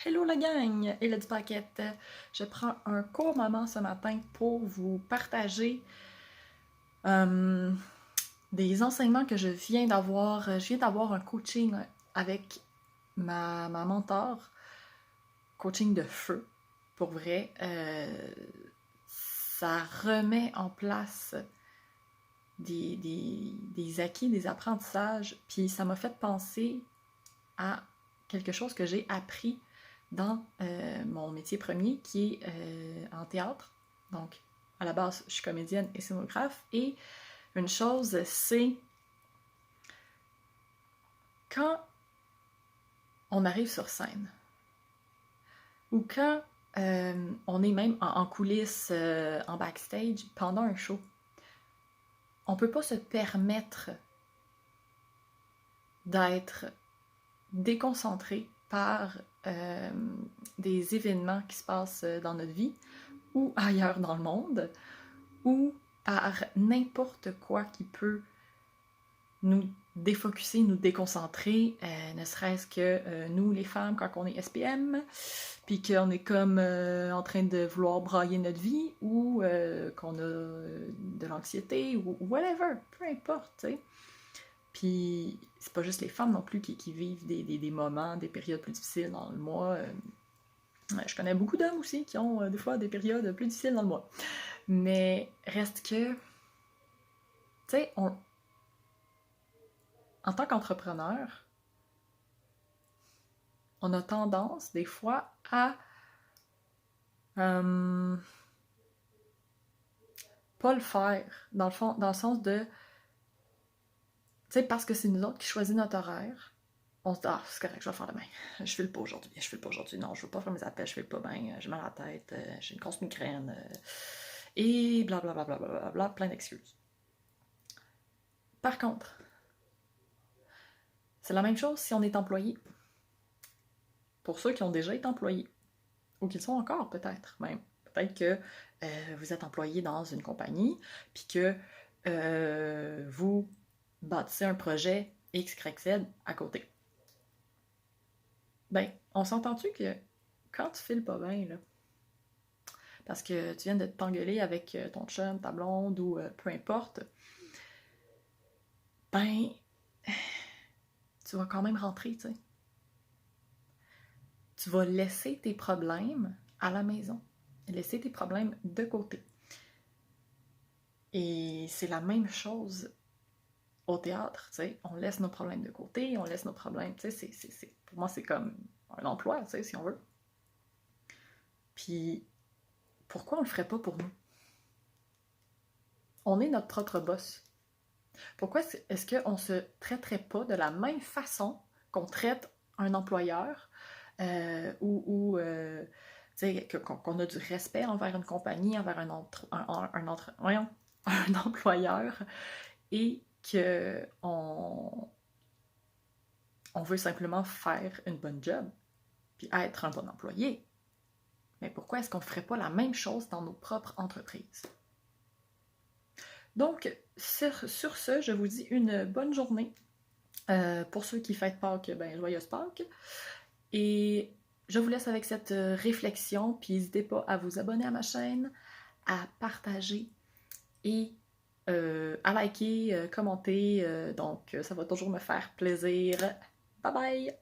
Hello la gang et le du paquette. Je prends un court moment ce matin pour vous partager des enseignements que je viens d'avoir. Je viens d'avoir un coaching avec ma mentor, coaching de feu, pour vrai. Ça remet en place des acquis, des apprentissages, puis ça m'a fait penser à quelque chose que j'ai appris dans mon métier premier qui est en théâtre. Donc, à la base, je suis comédienne et scénographe. Et une chose, c'est quand on arrive sur scène ou quand on est même en coulisses, en backstage, pendant un show, on peut pas se permettre d'être déconcentré par des événements qui se passent dans notre vie ou ailleurs dans le monde, ou par n'importe quoi qui peut nous défocuser, nous déconcentrer, ne serait-ce que nous, les femmes, quand on est SPM, puis qu'on est comme en train de vouloir brailler notre vie, ou qu'on a de l'anxiété, ou whatever, peu importe, tu sais. Puis c'est pas juste les femmes non plus qui vivent des moments, des périodes plus difficiles dans le mois. Je connais beaucoup d'hommes aussi qui ont des fois des périodes plus difficiles dans le mois. Mais reste que, tu sais, en tant qu'entrepreneur, on a tendance des fois à pas le faire, dans le fond, dans le sens de, tu sais, parce que c'est nous autres qui choisissons notre horaire, on se dit, ah, c'est correct, je vais le faire demain. Je file pas aujourd'hui, non, je veux pas faire mes appels, je file pas bien, j'ai mal à la tête, j'ai une grosse migraine, et blablabla, bla, bla, bla, bla, bla, plein d'excuses. Par contre, c'est la même chose si on est employé. Pour ceux qui ont déjà été employés, ou qui le sont encore peut-être même. Peut-être que vous êtes employé dans une compagnie, puis que vous bâtissez un projet X, Y, Z à côté. Ben, on s'entend-tu que quand tu files pas bien, là, parce que tu viens de t'engueuler avec ton chum, ta blonde, ou peu importe, ben, tu vas quand même rentrer, tu sais. Tu vas laisser tes problèmes à la maison. Laisser tes problèmes de côté. Et c'est la même chose au théâtre, tu sais. On laisse nos problèmes de côté, on laisse nos problèmes, tu sais, pour moi, c'est comme un emploi, tu sais, si on veut. Puis, pourquoi on le ferait pas pour nous? On est notre propre boss. Pourquoi est-ce qu'on se traiterait pas de la même façon qu'on traite un employeur ou qu'on a du respect envers une compagnie, envers un employeur, et qu'on veut simplement faire une bonne job, puis être un bon employé. Mais pourquoi est-ce qu'on ne ferait pas la même chose dans nos propres entreprises? Donc, sur ce, je vous dis une bonne journée. Pour ceux qui fêtent Pâques, ben, joyeuse Pâques. Et je vous laisse avec cette réflexion, puis n'hésitez pas à vous abonner à ma chaîne, à partager et à liker, commenter. Donc, ça va toujours me faire plaisir. Bye bye!